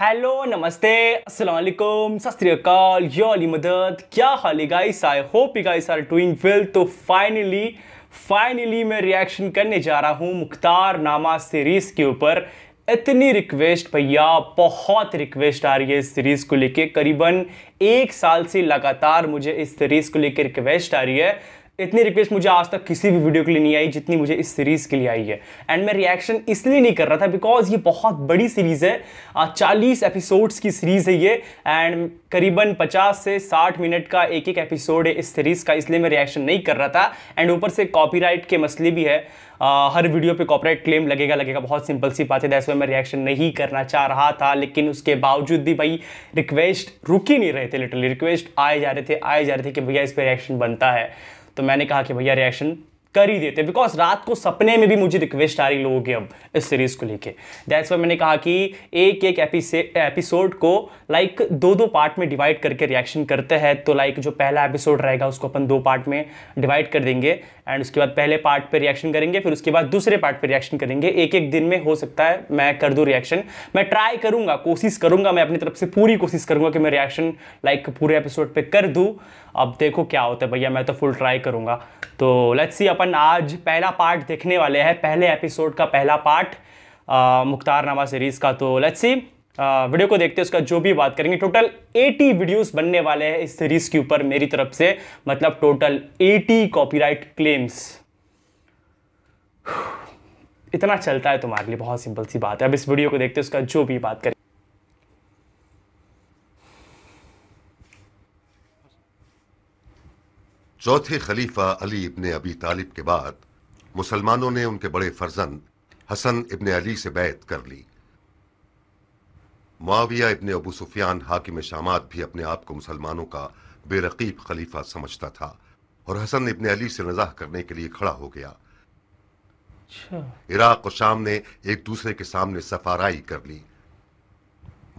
Hello नमस्ते अस्सलाम वालेकुम सत श्री अकाल या अली मदद। क्या हाल है guys? I hope you guys are doing well. तो फाइनली मैं रिएक्शन करने जा रहा हूँ मुख्तार नामा सीरीज के ऊपर। इतनी रिक्वेस्ट भैया, बहुत रिक्वेस्ट आ रही है इस सीरीज़ को लेके। करीबन 1 साल से लगातार मुझे इस सीरीज़ को लेकर रिक्वेस्ट आ रही है। इतनी रिक्वेस्ट मुझे आज तक किसी भी वीडियो के लिए नहीं आई जितनी मुझे इस सीरीज़ के लिए आई है। एंड मैं रिएक्शन इसलिए नहीं कर रहा था बिकॉज ये बहुत बड़ी सीरीज़ है। 40 एपिसोड्स की सीरीज़ है ये। एंड करीबन 50 से 60 मिनट का एक एक एपिसोड है इस सीरीज़ का, इसलिए मैं रिएक्शन नहीं कर रहा था। एंड ऊपर से कॉपीराइट के मसले भी है। हर वीडियो पे कॉपीराइट क्लेम लगेगा, बहुत सिंपल सी बात है। दैट्स व्हाई मैं रिएक्शन नहीं करना चाह रहा था, लेकिन उसके बावजूद भी भाई रिक्वेस्ट रुक ही नहीं रहे थे। लिटरली रिक्वेस्ट आए जा रहे थे कि भैया इस पर रिएक्शन बनता है। तो मैंने कहा कि भैया रिएक्शन कर ही देते, बिकॉज रात को सपने में भी मुझे रिक्वेस्ट आ रही लोगों की अब इस सीरीज़ को लेके। दैट्स व्हाई मैंने कहा कि एक एक एपिसोड को लाइक 2-2 पार्ट में डिवाइड करके रिएक्शन करते हैं। तो लाइक जो पहला एपिसोड रहेगा उसको अपन 2 पार्ट में डिवाइड कर देंगे। एंड उसके बाद पहले पार्ट पे रिएक्शन करेंगे, फिर उसके बाद दूसरे पार्ट पे रिएक्शन करेंगे। एक दिन में हो सकता है मैं कर दूं रिएक्शन। मैं ट्राई करूंगा, कोशिश करूंगा, मैं अपनी तरफ से पूरी कोशिश करूंगा कि मैं रिएक्शन लाइक पूरे एपिसोड पे कर दूं। अब देखो क्या होता है भैया, मैं तो फुल ट्राई करूंगा। तो लेट्स सी, अपन आज पहला पार्ट देखने वाले हैं, पहले एपिसोड का पहला पार्ट मुख्तार नामा सीरीज का। तो लेट्स सी, वीडियो को देखते हैं, उसका जो भी बात करेंगे। टोटल 80 वीडियोस बनने वाले हैं इस सीरीज के ऊपर मेरी तरफ से, मतलब टोटल 80 कॉपीराइट क्लेम्स। इतना चलता है तुम्हारे लिए, बहुत सिंपल सी बात है। अब इस वीडियो को देखते हैं, उसका जो भी बात करें। चौथे खलीफा अली इब्ने अबी तालिब के बाद मुसलमानों ने उनके बड़े फर्जंद हसन इब्ने अली से बैत कर ली। मुआविया इब्ने अबू सुफियान हाकिम शामात भी अपने आप को मुसलमानों का बेरकीब खलीफा समझता था और हसन इब्ने अली से नज़ाह करने के लिए खड़ा हो गया। इराक और शाम ने एक दूसरे के सामने सफाराई कर ली।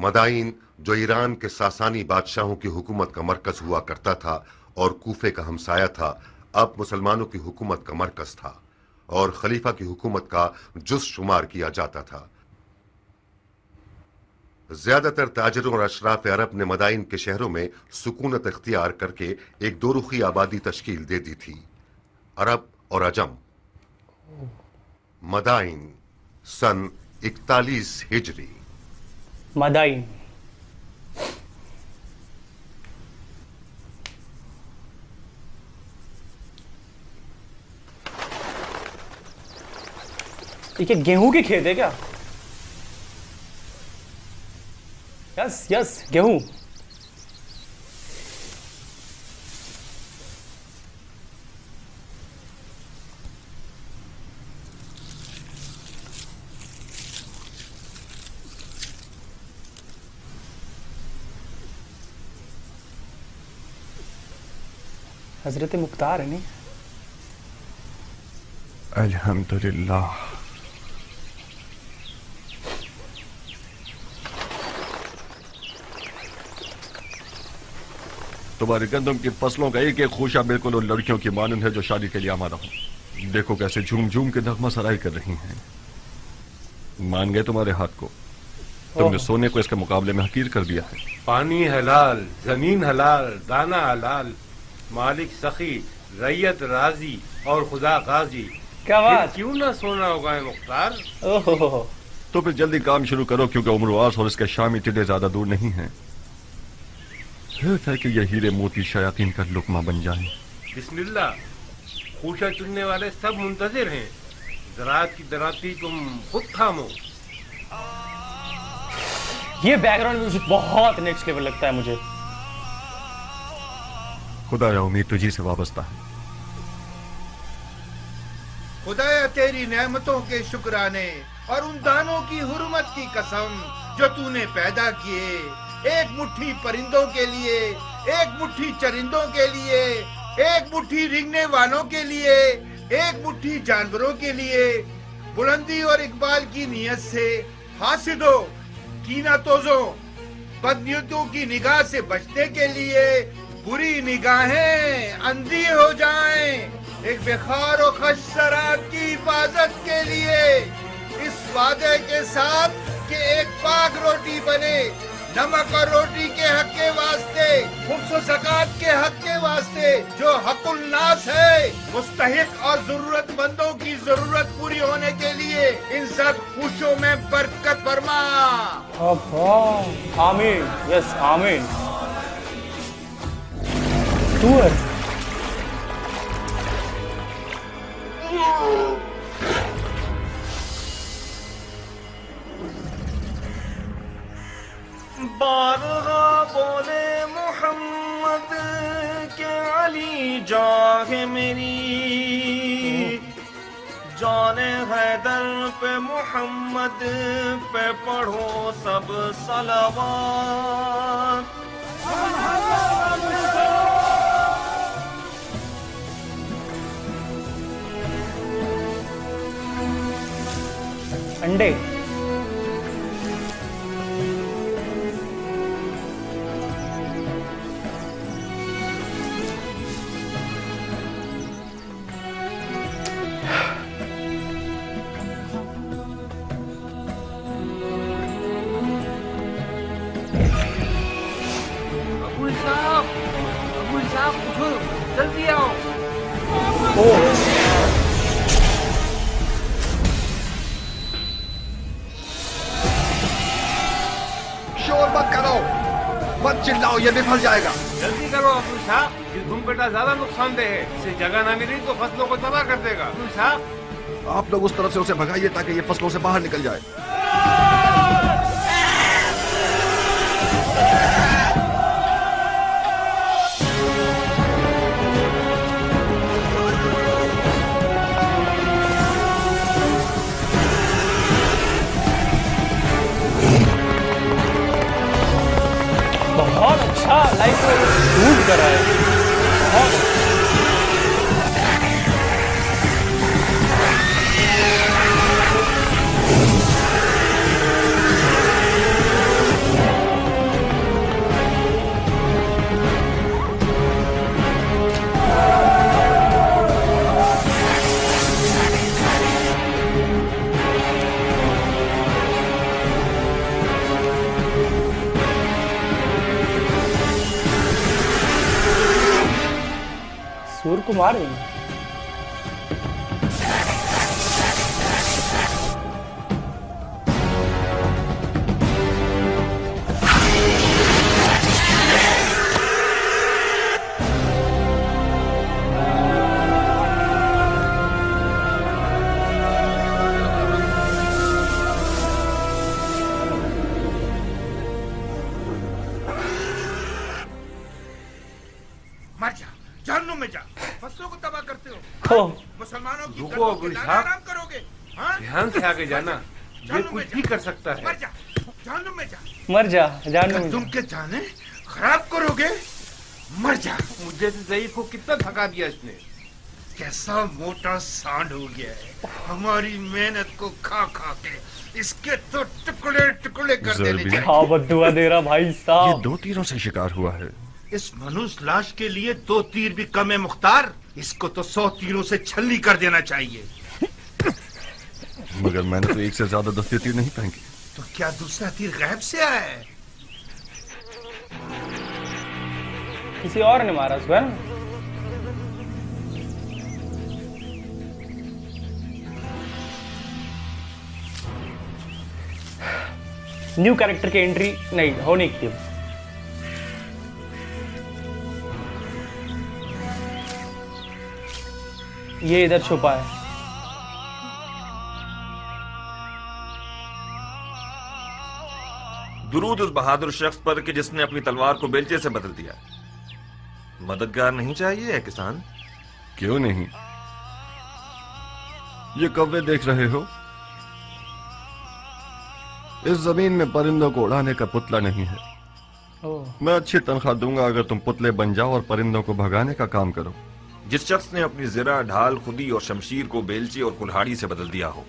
मदाइन, जो ईरान के सासानी बादशाहों की हुकूमत का मरकज हुआ करता था और कूफे का हमसाया था, अब मुसलमानों की हुकूमत का मरकज था और खलीफा की हुकूमत का जुज़ शुमार किया जाता था। ज्यादातर ताजिरों और अशराफ अरब ने मदाइन के शहरों में सुकूनत इख्तियार करके एक दोरुखी आबादी तश्कील दे दी थी, अरब और अजम। मदाइन सन 41 हिजरी। मदाइन ये गेहूं के खेत है क्या? यस गेहूं। हजरत मुख्तार है नहीं? अल्हम्दुलिल्लाह। तुम्हारी गंदम की फसलों का एक एक खोशा बिल्कुल उन लड़कियों की मानंद है जो शादी के लिए आमादा हो। देखो कैसे झूम झूम के नगमा सराई कर रही हैं। मान गए तुम्हारे हाथ को? तुमने सोने को इसके मुकाबले में हकीर कर दिया है। पानी हलाल, जमीन हलाल, दाना हलाल, मालिक सखी, रैयत राजी और खुदा गाजी। क्या बात? क्यों ना सोना होगा मुख्तार? ओहो। तो फिर जल्दी काम शुरू करो, क्योंकि उम्रवास और इसके शामी टिड्डे ज्यादा दूर नहीं हैं। है कि ये हीरे मोती शयातीन का लुकमा बन जाए। बिस्मिल्लाह। खूशा चुनने वाले सब मुंतजिर हैं। ज़राअत की दराती तुम खुद थामो। ये बैकग्राउंड म्यूजिक बहुत नेक्स्ट लेवल लगता है मुझे। खुदाया उम्मीद तुझी से वाबस्ता है। खुदाया तेरी नेमतों के शुक्राने और उन दानों की हुर्मत की कसम जो तूने पैदा किए, एक मुट्ठी परिंदों के लिए, एक मुट्ठी चरिंदों के लिए, एक मुट्ठी रिंगने वालों के लिए, एक मुट्ठी जानवरों के लिए। बुलंदी और इकबाल की नियत से हासिदों, कीना तोजों, बदनियतों की निगाह से बचने के लिए बुरी निगाहें अंधी हो जाएं। एक बेखार और खश शराब की हिफाजत के लिए इस वादे के साथ कि एक पाक रोटी बने, नमक और रोटी के हक के वास्ते, खुम्स और ज़कात के हक के वास्ते, जो हकुल नास है, मुस्तहिक और जरूरतमंदों की जरूरत पूरी होने के लिए इन सब खुशियों में बरकत फरमा। आमीन, यस आमीन। सूअर बारगा बोले मोहम्मद के अली जागे मेरी, जाने हैदर पे मोहम्मद पे पढ़ो सब सलावत। अंडे अबुल साहब उठो, जल्दी आओ। शोर मत करो, मत चिल्लाओ, ये बिफल जाएगा। जल्दी करो अबुल साहब, ये धूमपेटा ज्यादा नुकसानदेह है, इसे जगह ना मिली तो फसलों को तबाह कर देगा। अबुल साहब आप लोग उस तरफ से उसे भगाइए ताकि ये फसलों से बाहर निकल जाए। बहुत अच्छा लाइक शूट कर रहा है बहुत। सूर्य को मार देंगे। मर जा, जहन्नुम में जा, फसलों को तबाह करते हो। मुसलमानों की रुको अबुल साहब, आराम करोगे? हाँ? ध्यान से आगे जाना, ये कुछ भी कर सकता है। मर जा, जहन्नुम में जा। मर जा, जान में तुम के जाने खराब करोगे, मर जा। मुझे से ज़ईफ को कितना थका दिया इसने। कैसा मोटा सांड हो गया है, हमारी मेहनत को खा खा के इसके तो टुकड़े टुकड़े कर देने चाहिए। क्या बद्दुआ दे रहा भाई ये साहब। 2 तीरों से शिकार हुआ है। इस मनुष्य लाश के लिए 2 तीर भी कम है मुख्तार, इसको तो 100 तीरों से छलनी कर देना चाहिए। मगर मैंने तो 1 से ज्यादा दस्ते तीर नहीं फेंके। तो क्या दूसरा तीर गायब से आया है? किसी और ने मारा उसको, है ना? न्यू कैरेक्टर की एंट्री नहीं होने की थी। ये इधर छुपा है। दुरूद उस बहादुर शख्स पर कि जिसने अपनी तलवार को बेलचे से बदल दिया। मददगार नहीं चाहिए है किसान? क्यों नहीं? ये कौवे देख रहे हो? इस जमीन में परिंदों को उड़ाने का पुतला नहीं है। मैं अच्छी तनख्वाह दूंगा अगर तुम पुतले बन जाओ और परिंदों को भगाने का काम करो। जिस शख्स ने अपनी जिरा, ढाल, खुदी और शमशीर को बेलचे और कुल्हाड़ी से बदल दिया हो,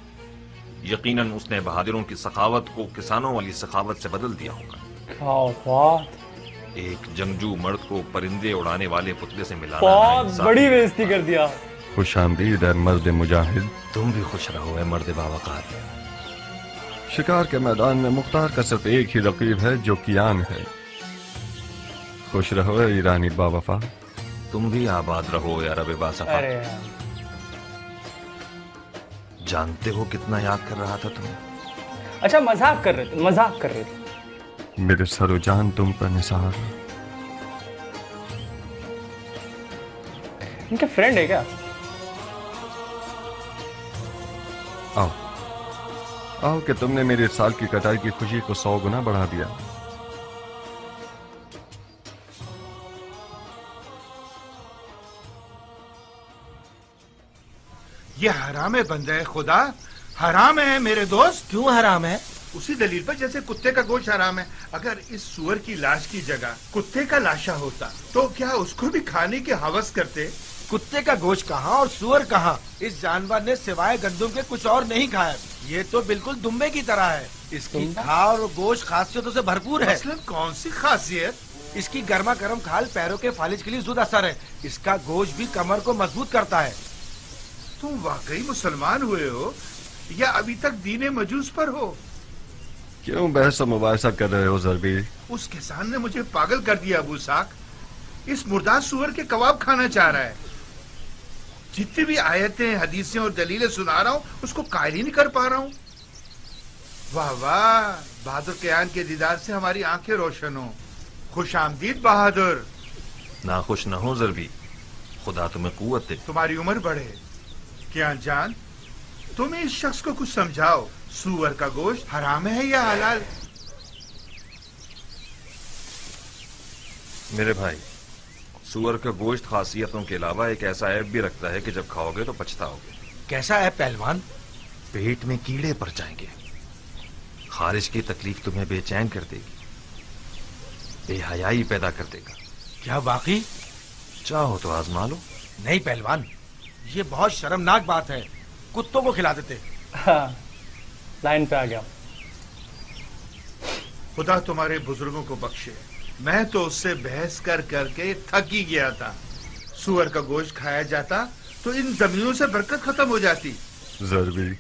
यकीनन उसने बहादुरों की सखावत को किसानों वाली सखावत से बदल दिया होगा। क्या बात। एक जंगजू मर्द को परिंदे उड़ाने वाले पुतले से मिलाना बहुत बड़ी बेइज्जती कर दिया। खुशामदीद है मर्द मुजाहिद। तुम भी खुश रहो है मर्द बावकार। शिकार के मैदान में मुख्तार का सिर्फ एक ही रकीब है जो कियान है। खुश रहो ईरानी बावफा। तुम भी आबाद रहो या रब बासफा। अरे यार, जानते हो कितना याद कर रहा था तुम्हें? अच्छा मजाक कर रहे थे। मेरे सरो जान तुम पर निसार। इनके फ्रेंड है क्या? आओ आओ कि तुमने मेरे साल की कटाई की खुशी को 100 गुना बढ़ा दिया। ये हराम है बंदे खुदा, हराम है मेरे दोस्त। क्यों हराम है? उसी दलील पर जैसे कुत्ते का गोश्त हराम है। अगर इस सुअर की लाश की जगह कुत्ते का लाशा होता तो क्या उसको भी खाने की हवस करते? कुत्ते का गोश्त कहाँ और सुअर कहाँ? इस जानवर ने सिवाय गंदुम के कुछ और नहीं खाया। ये तो बिल्कुल दुम्बे की तरह है। इसकी खाल और गोश्त खासियतों से भरपूर है। मसलन कौन सी खासियत? इसकी गर्मा गर्म खाल पैरों के फालिज के लिए जुद असर है। इसका गोश्त भी कमर को मजबूत करता है। तुम वाकई मुसलमान हुए हो या अभी तक दीने मजूस पर हो? क्यों बहस और मुबाहिसा कर रहे हो ज़रबी? उस किसान ने मुझे पागल कर दिया अबू साक। इस मुर्दार सुअर के कबाब खाना चाह रहा है। जितनी भी आयतें, हदीसें और दलीलें सुना रहा हूँ उसको कायल ही नहीं कर पा रहा हूँ। वाह वाह, बहादुर कियान के दीदार से हमारी आंखें रोशन हो। खुश आमदीद बहादुर। नाखुश न हो ज़रबी, खुदा तुम्हें कुव्वत दे। तुम्हारी उम्र बढ़े। कियान जान, तुम इस शख्स को कुछ समझाओ। सुअर का गोश्त हराम है या हलाल? मेरे भाई, सुअर का गोश्त खासियतों के अलावा एक ऐसा ऐब भी रखता है कि जब खाओगे तो पछताओगे। कैसा है पहलवान? पेट में कीड़े पड़ जाएंगे। खारिश की तकलीफ तुम्हें बेचैन कर देगी, बेहयाई पैदा कर देगा। क्या वाकई? चाहो तो आजमा लो। नहीं पहलवान, ये बहुत शर्मनाक बात है। कुत्तों को खिला देते। हाँ, लाइन पे आ गया। खुदा तुम्हारे बुजुर्गों को बख्शे। मैं तो उससे बहस कर करके थक ही गया था। सुअर का गोश्त खाया जाता तो इन जमीनों से बरकत खत्म हो जाती। ज़रबी,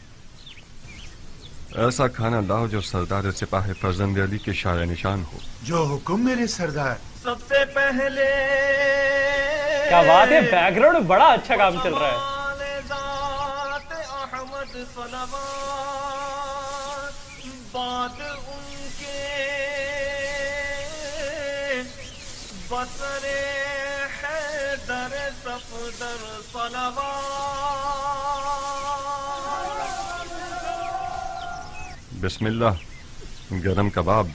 ऐसा खाना लाओ जो सरदार सिपाही फर्जंद अली के शाया निशान हो। जो हुक्म मेरे सरदार। सबसे पहले क्या बात है, बैकग्राउंड में बड़ा अच्छा काम चल रहा है। बाद उनके बसरे हैदर सफदर बिस्मिल्लाह, गरम कबाब।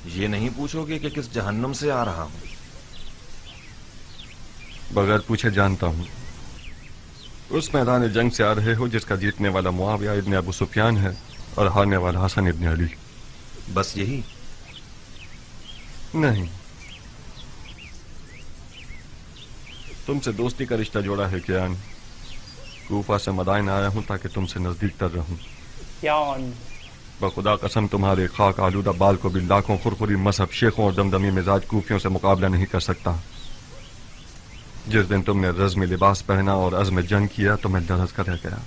ये नहीं पूछोगे कि किस जहन्नुम से आ रहा हूं? बगैर पूछे जानता हूं। उस मैदान जंग से आ रहे हो जिसका जीतने वाला मुआविया इब्न अबू सुफियान है और हारने वाला हसन इब्न अली। बस यही? नहीं, तुमसे दोस्ती का रिश्ता जोड़ा है कियान। कूफा से मदाइन आया हूं ताकि तुमसे नजदीक तर रहूं। कियान, बखुदा कसम तुम्हारे खाक आलूदा बाल को भी लाखों खुरखुरी मजहब शेखों और दमदमी मिजाज कूफियों से मुकाबला नहीं कर सकता। जिस दिन तुमने रज़्म लिबास पहना और अज़्म जंग किया तो मैं लरज़ कर रह गया।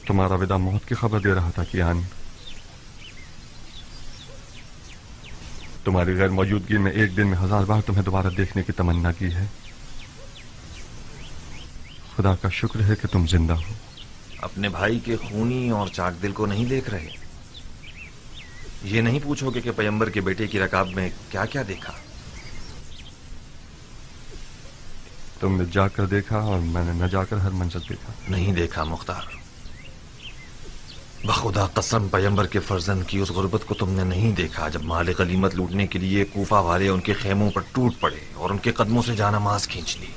तुम्हारा विदा मौत की खबर दे रहा था कियान। तुम्हारी गैर मौजूदगी में एक दिन में 1000 बार तुम्हें दोबारा देखने की तमन्ना की है। खुदा का शुक्र है कि तुम जिंदा हो। अपने भाई के खूनी और चाक दिल को नहीं देख रहे? ये नहीं पूछोगे कि पैगंबर के बेटे की रकाब में क्या क्या देखा? तुमने जाकर देखा और मैंने न जाकर हर मंजर देखा। नहीं देखा मुख्तार। बखुदा कसम पैगंबर के फर्जंद की उस गुर्बत को तुमने नहीं देखा जब माल गनीमत लूटने के लिए कूफा वाले उनके खेमों पर टूट पड़े और उनके कदमों से जानामाज खींच ली।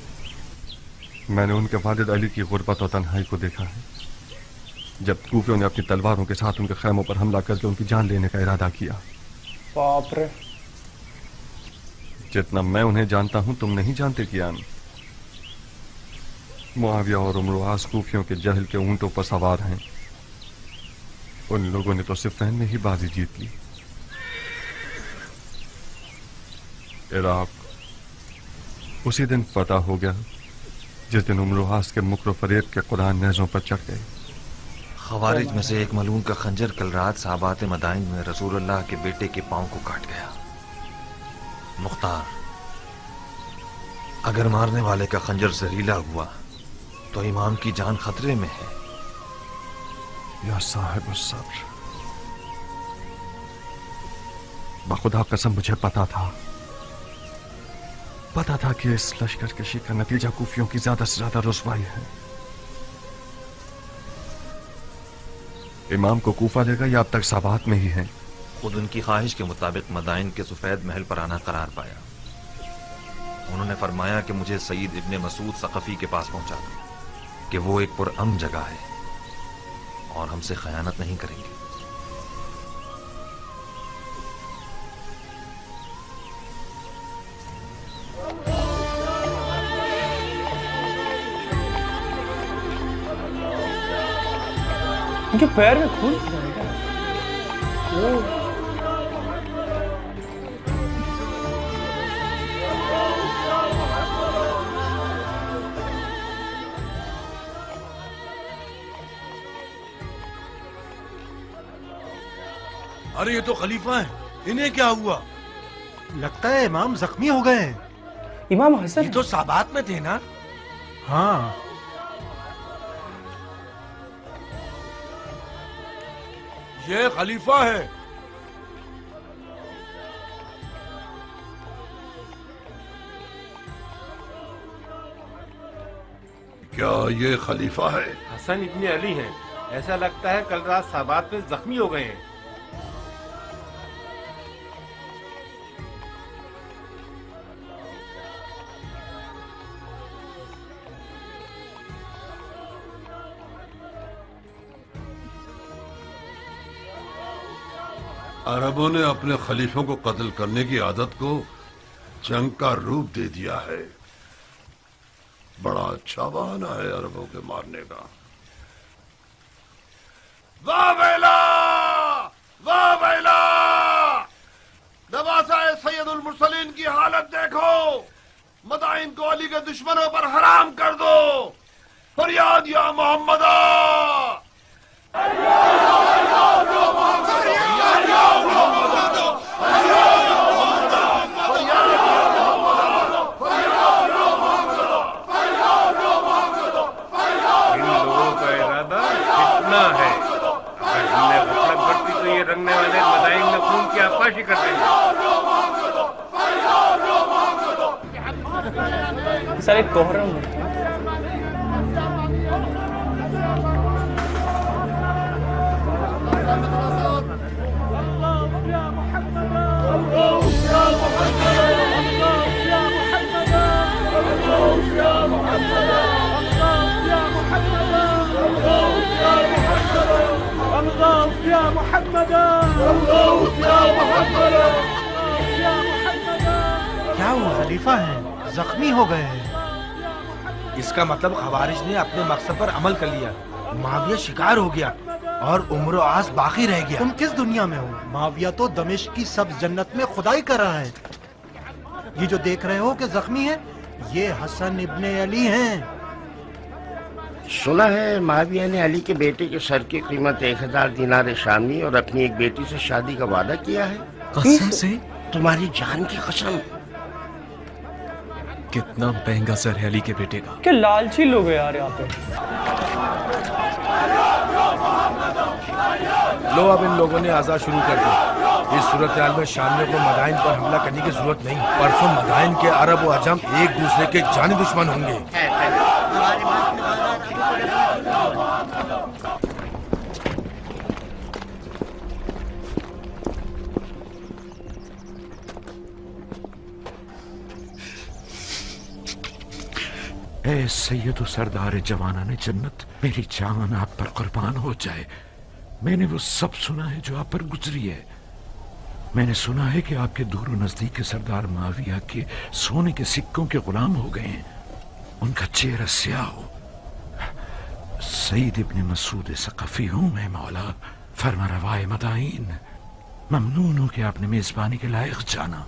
मैंने उनके वालिद अली की गुर्बत और तन्हाई को देखा है जब कूफियों ने अपनी तलवारों के साथ उनके खेमों पर हमला करके उनकी जान लेने का इरादा किया। बाप रे। जितना मैं उन्हें जानता हूं तुम नहीं जानते कियान। मुआविया और उमरवास कूफियों के जहल के ऊंटों पर सवार हैं। उन लोगों ने तो सिफ़ैन में ही बाजी जीत ली। इराक उसी दिन फतह हो गया जिस दिन उम्र के मुकर फरेब के कुरान नेज़ों पर चढ़ गए। खवारिज में से एक मलून का खंजर कल रात साहबात मदाइन में रसूलुल्लाह के बेटे के पांव को काट गया। मुख्तार, अगर मारने वाले का खंजर जहरीला हुआ तो इमाम की जान खतरे में है। या साहिब सब्र, बखुदा कसम मुझे पता था कि इस लश्कर कशी का नतीजा कूफियों की ज्यादा से ज्यादा रुसवाई है। इमाम को कूफा देगा या अब तक साबात में ही है? खुद उनकी ख्वाहिश के मुताबिक मदाइन के सफेद महल पर आना करार पाया। उन्होंने फरमाया कि मुझे सईद इब्ने मसूद सकफी के पास पहुंचा दो कि वो एक पुरअमन जगह है और हमसे खयानत नहीं करेंगे। उनके पैर में खून जाएगा। अरे ये तो खलीफा है, इन्हें क्या हुआ? लगता है इमाम जख्मी हो गए हैं। इमाम हसन ये तो साबात में थे ना? हाँ, ये खलीफा है। क्या ये खलीफा है? हसन इब्ने अली हैं। ऐसा लगता है कल रात साबात में जख्मी हो गए हैं। अरबों ने अपने खलीफों को कत्ल करने की आदत को जंग का रूप दे दिया है। बड़ा अच्छा बहाना है अरबों के मारने का। वाह बैला, वाह बैला! नवासाए सैयदुल मुरसलीन की हालत देखो। मदाइन को अली के दुश्मनों पर हराम कर दो। फरियाद या मोहम्मदा, रंगने वाले मदाइन में खून की आपाशी कर रहे हैं। सारे कोहरम क्या वो खलीफा है? जख्मी हो गए हैं। इसका मतलब खवारिज ने अपने मकसद पर अमल कर लिया। माविया शिकार हो गया और उम्र आस बाकी रह गया। तुम किस दुनिया में हो? माविया तो दमिश्क की सब जन्नत में खुदाई कर रहा है। ये जो देख रहे हो कि जख्मी है, ये हसन इब्ने अली हैं। सुना है माविया ने अली के बेटे के सर की कीमत 1000 दिनार शामी और अपनी एक बेटी से शादी का वादा किया है। कसम से? तुम्हारी जान की कसम। कितना महंगा सर है अली के बेटे का। क्या लालची लोग हैं यार यहाँ पे। लो अब इन लोगों ने आजाद शुरू कर दी। इस सूरत हाल में शामियों को मदाइन पर हमला करने की जरूरत नहीं। परसों मदाइन के अरब और अजम एक दूसरे के जानी दुश्मन होंगे। ए सैयद सरदार जवाना ने जन्नत, मेरी जान आप पर कुर्बान हो जाए। मैंने वो सब सुना है जो आप पर गुजरी है। मैंने सुना है कि आपके दूर नजदीक के सरदार माविया के सोने के सिक्कों के गुलाम हो गए हैं। उनका चेहरा स्याह हो। सईद इब्ने मसूद सकफी हूं मैं मौला, फरमा रवाए मदाइन। ममनून हूं कि आपने मेजबानी के लायक जाना।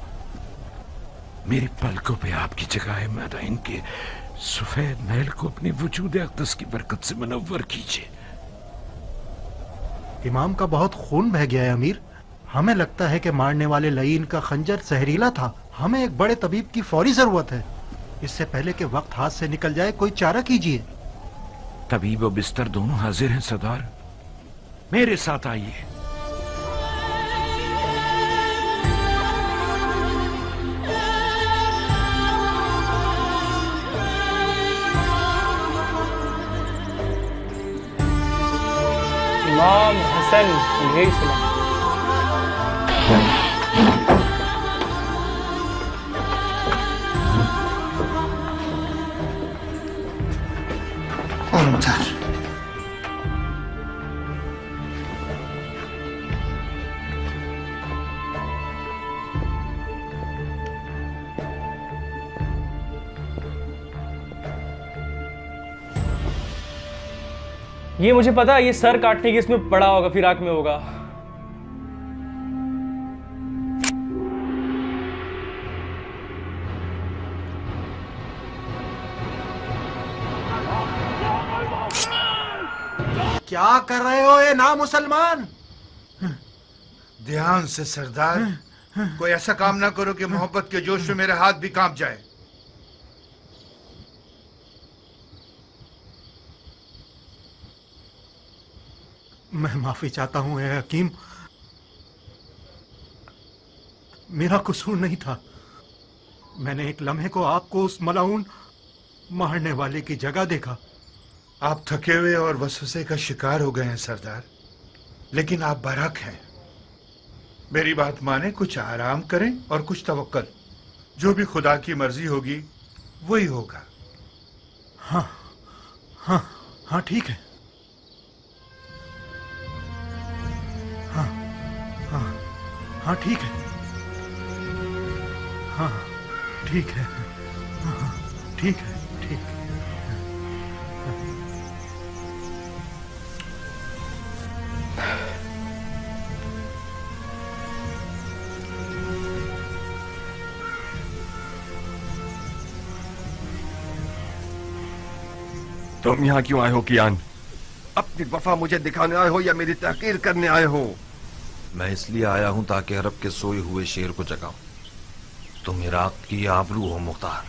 मेरी पलकों पे आपकी जगह है मदाइन के सफेद महल को अपने वजूद अक़दस की बरकत से मुनव्वर कीजिए। इमाम का बहुत खून बह गया है अमीर। हमें लगता है कि मारने वाले लईन का खंजर जहरीला था। हमें एक बड़े तबीब की फौरी जरूरत है। इससे पहले कि वक्त हाथ से निकल जाए, कोई चारा कीजिए। तबीब और बिस्तर दोनों हाजिर हैं सरदार, मेरे साथ आइए। इमाम हसन अलैहिस्सलाम। ये मुझे पता है, ये सर काटने की इसमें पड़ा होगा, फिराक में होगा। क्या कर रहे हो ये ना मुसलमान? ध्यान से सरदार, कोई ऐसा काम ना करो कि मोहब्बत के जोश में मेरे हाथ भी कांप जाए। मैं माफी चाहता हूं ए हकीम, मेरा कसूर नहीं था। मैंने एक लम्हे को आपको उस मलाउन मारने वाले की जगह देखा। आप थके हुए और वसवसे का शिकार हो गए हैं सरदार, लेकिन आप बरहक हैं। मेरी बात माने, कुछ आराम करें और कुछ तवक्कल। जो भी खुदा की मर्जी होगी वही होगा। हाँ हाँ हाँ, ठीक है। हाँ हाँ हाँ, ठीक है। हाँ ठीक है। हाँ ठीक है, ठीक है। तुम यहाँ क्यों आए हो कियान? अपनी वफा मुझे दिखाने आए हो या मेरी तहकीर करने आए हो? मैं इसलिए आया हूं ताकि अरब के सोए हुए शेर को जगाऊं। तुम इराक की आबरू हो मुख्तार।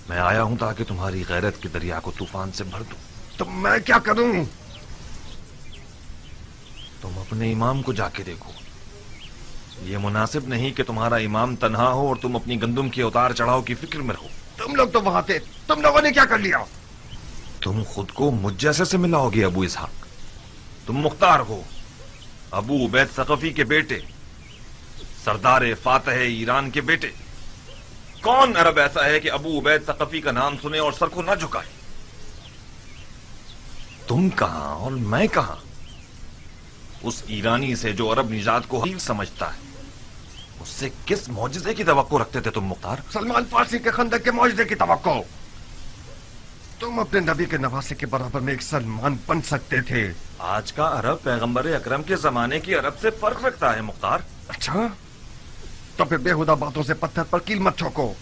मैं आया हूं ताकि तुम्हारी गैरत के दरिया को तूफान से भर दूं। तो मैं क्या करूं? तुम अपने इमाम को जाके देखो। ये मुनासिब नहीं कि तुम्हारा इमाम तन्हा हो और तुम अपनी गंदुम के उतार चढ़ाव की फिक्र में रहो। तुम लोग तो वहां थे, तुम लोगों ने क्या कर लिया? तुम खुद को मुझ जैसे से मिलाओगे अबू इसहाक। तुम मुख्तार हो, अबू उबैद सकफी के बेटे, सरदार फातह ईरान के बेटे। कौन अरब ऐसा है कि अबू उबैद सकफी का नाम सुने और सर को ना झुकाए? तुम कहां और मैं कहां? उस ईरानी से जो अरब निजात को हकीक समझता है, उससे किस मौजिज़े की तवक्को रखते थे तुम मुख्तार? सलमान फारसी के खंदक के मौजिज़े की तवक्को। तुम अपने नबी के नवासे के बराबर में एक सलमान बन सकते थे। आज का अरब पैगंबर अकरम के जमाने की अरब से फर्क रखता है मुख्तार। अच्छा, तो फिर बेहुदा बातों से पत्थर पर कील मत ठोको।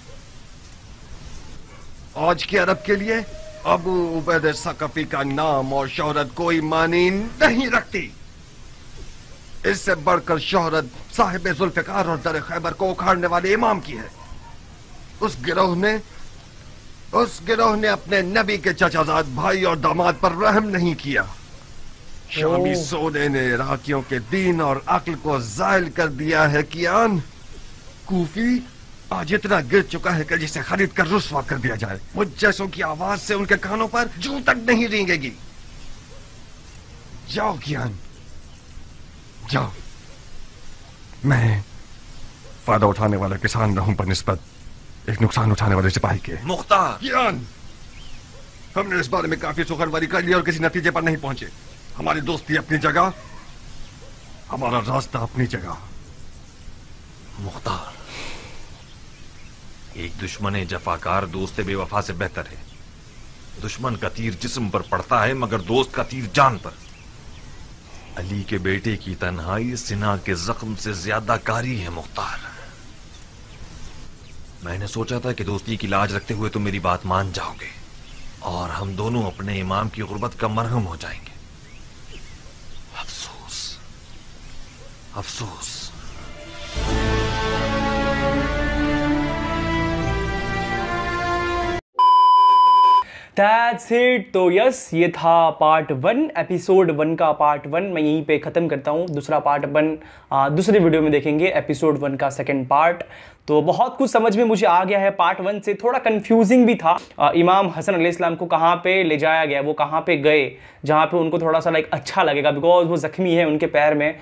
आज के अरब के लिए अबू उबैद सकफी का नाम और शोहरत कोई मानी नहीं रखती। इससे बढ़कर शोहरत साहिब जुल्फिकार और दर खैबर को उखाड़ने वाले इमाम की है। उस गिरोह ने अपने नबी के चचाजाद भाई और दामाद पर रहम नहीं किया। शामी सोने ने इराकियों के दीन और अक्ल को जायल कर दिया है कियान। कूफी आज इतना गिर चुका है कि जिसे खरीद कर रुस्वा कर दिया जाए। मुझ जैसों की आवाज से उनके कानों पर जूं तक नहीं रेंगेगी। जाओ कियान, जाओ। मैं फायदा उठाने वाला किसान रहूं बनिस्बत एक नुकसान उठाने वाले सिपाही के। मुख्तार कियान, हमने इस बारे में काफी सुखरवारी कर ली और किसी नतीजे पर नहीं पहुंचे। हमारी दोस्ती अपनी जगह, हमारा रास्ता अपनी जगह। मुख्तार, एक दुश्मन जफाकार दोस्त बेवफा से बेहतर है। दुश्मन का तीर जिस्म पर पड़ता है मगर दोस्त का तीर जान पर। अली के बेटे की तन्हाई सिना के जख्म से ज्यादा कारी है मुख्तार। मैंने सोचा था कि दोस्ती की लाज रखते हुए तुम मेरी बात मान जाओगे और हम दोनों अपने इमाम की गुर्बत का मरहम हो जाएंगे। अफसोस, अफसोस। That's it। तो यस, ये था पार्ट 1, एपिसोड 1 का पार्ट 1। मैं यहीं पे ख़त्म करता हूँ। दूसरा पार्ट 1 दूसरे वीडियो में देखेंगे, एपिसोड 1 का सेकंड पार्ट। तो बहुत कुछ समझ में मुझे आ गया है पार्ट 1 से। थोड़ा कंफ्यूजिंग भी था। इमाम हसन अलैहिस्सलाम को कहाँ पे ले जाया गया, वो कहाँ पे गए जहाँ पे उनको थोड़ा सा लाइक अच्छा लगेगा, बिकॉज वो ज़ख्मी है, उनके पैर में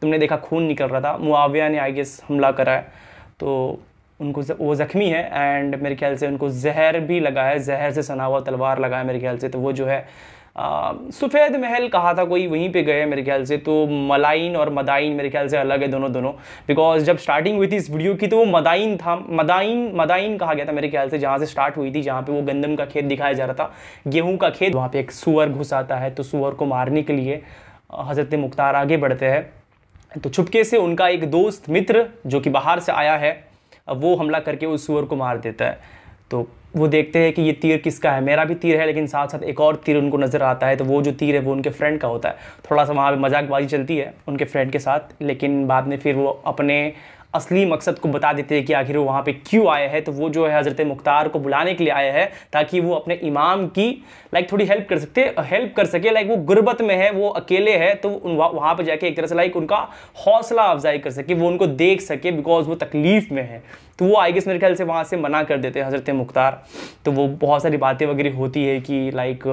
तुमने देखा खून निकल रहा था। मुआविया ने आई गेस हमला करा है, तो उनको वो ज़ख्मी है एंड मेरे ख्याल से उनको जहर भी लगा है, जहर से सना हुआ तलवार लगा है मेरे ख्याल से। तो वो जो है सफ़ेद महल कहा था कोई, वहीं पे गए मेरे ख्याल से। तो मलाइन और मदाइन मेरे ख्याल से अलग है दोनों, बिकॉज जब स्टार्टिंग हुई थी इस वीडियो की तो वो मदाइन था, मदाइन कहा गया था मेरे ख्याल से, जहाँ से स्टार्ट हुई थी, जहाँ पे वो गंदम का खेत दिखाया जा रहा था, गेहूँ का खेत। वहाँ पे एक सूअर घुस आता है, तो सूअर को मारने के लिए हज़रत मुख्तार आगे बढ़ते हैं। तो छुपके से उनका एक दोस्त मित्र जो कि बाहर से आया है, वो हमला करके उस सूअर को मार देता है। तो वो देखते हैं कि ये तीर किसका है, मेरा भी तीर है, लेकिन साथ साथ एक और तीर उनको नज़र आता है। तो वो जो तीर है वो उनके फ्रेंड का होता है। थोड़ा सा वहाँ पे मजाकबाजी चलती है उनके फ्रेंड के साथ, लेकिन बाद में फिर वो अपने असली मकसद को बता देते हैं कि आखिर वो वहाँ पे क्यों आए हैं। तो वो जो है हज़रत मुख्तार को बुलाने के लिए आए हैं ताकि वो अपने इमाम की लाइक थोड़ी हेल्प कर सके। लाइक वो गुर्बत में है, वो अकेले है, तो वहाँ पे जाके एक तरह से लाइक उनका हौसला अफजाई कर सके, वो उनको देख सके, बिकॉज वो तकलीफ़ में है। तो वो आई गेस मेरे ख्याल से वहाँ से मना कर देते हैं हज़रत मुख्तार। तो वो बहुत सारी बातें वगैरह होती है कि लाइक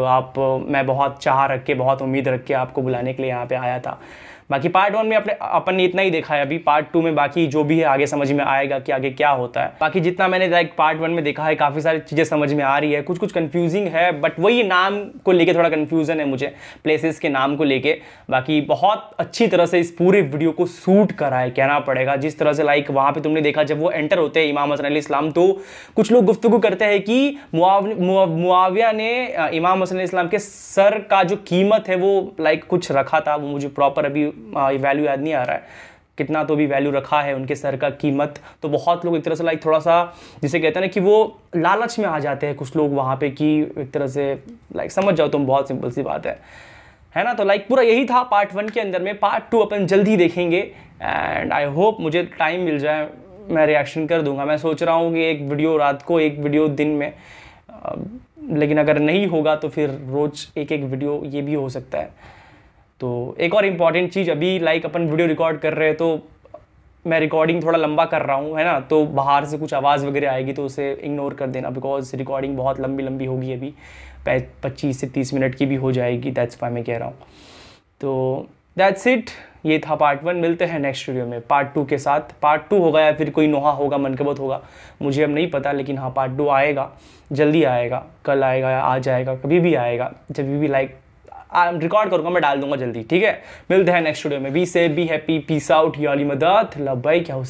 मैं बहुत चाह रख के, बहुत उम्मीद रख के आपको बुलाने के लिए यहाँ पे आया था। बाकी पार्ट 1 में अपन ने इतना ही देखा है। अभी पार्ट 2 में बाकी जो भी है आगे समझ में आएगा कि आगे क्या होता है। बाकी जितना मैंने लाइक पार्ट 1 में देखा है, काफ़ी सारी चीज़ें समझ में आ रही है, कुछ कंफ्यूजिंग है, बट वही नाम को लेके थोड़ा कंफ्यूजन है मुझे, प्लेसेस के नाम को लेके। बाकी बहुत अच्छी तरह से इस पूरे वीडियो को शूट करा है, कहना पड़ेगा। जिस तरह से लाइक वहाँ पर तुमने देखा जब वो एंटर होते हैं इमाम हसन अलैहिस्सलाम, तो कुछ लोग गुफ्तगू करते हैं कि मुआविया ने इमाम हसन अलैहिस्सलाम के सर का जो कीमत है वो लाइक कुछ रखा था। वो मुझे प्रॉपर अभी वैल्यू याद नहीं आ रहा है कितना, तो भी वैल्यू रखा है उनके सर का कीमत। तो बहुत लोग एक तरह से लाइक थोड़ा सा जिसे कहते हैं ना कि वो लालच में आ जाते हैं कुछ लोग वहाँ पे, कि एक तरह से लाइक समझ जाओ तुम, बहुत सिंपल सी बात है ना। तो लाइक पूरा यही था पार्ट 1 के अंदर में। पार्ट 2 अपन जल्दी देखेंगे एंड आई होप मुझे टाइम मिल जाए, मैं रिएक्शन कर दूंगा। मैं सोच रहा हूँ कि एक वीडियो रात को, एक वीडियो दिन में, लेकिन अगर नहीं होगा तो फिर रोज़ एक वीडियो ये भी हो सकता है। तो एक और इम्पॉर्टेंट चीज़, अभी लाइक अपन वीडियो रिकॉर्ड कर रहे हैं तो मैं रिकॉर्डिंग थोड़ा लंबा कर रहा हूँ, है ना। तो बाहर से कुछ आवाज़ वगैरह आएगी तो उसे इग्नोर कर देना, बिकॉज रिकॉर्डिंग बहुत लंबी होगी, अभी 25 से 30 मिनट की भी हो जाएगी। दैट्स वाई मैं कह रहा हूँ। तो दैट्स इट, ये था पार्ट 1। मिलते हैं नेक्स्ट वीडियो में पार्ट 2 के साथ। पार्ट 2 होगा या फिर कोई नोहा होगा, मनकबत होगा, मुझे अब नहीं पता, लेकिन हाँ पार्ट 2 आएगा, जल्दी आएगा, कल आएगा या आज आएगा, कभी भी आएगा, जब भी लाइक रिकॉर्ड करूँगा मैं डाल दूंगा जल्दी, ठीक है। मिलते हैं नेक्स्ट वीडियो में। बी से बी हैप्पी, पीस आउट, या अली मदद, लव बाय, क्या हो।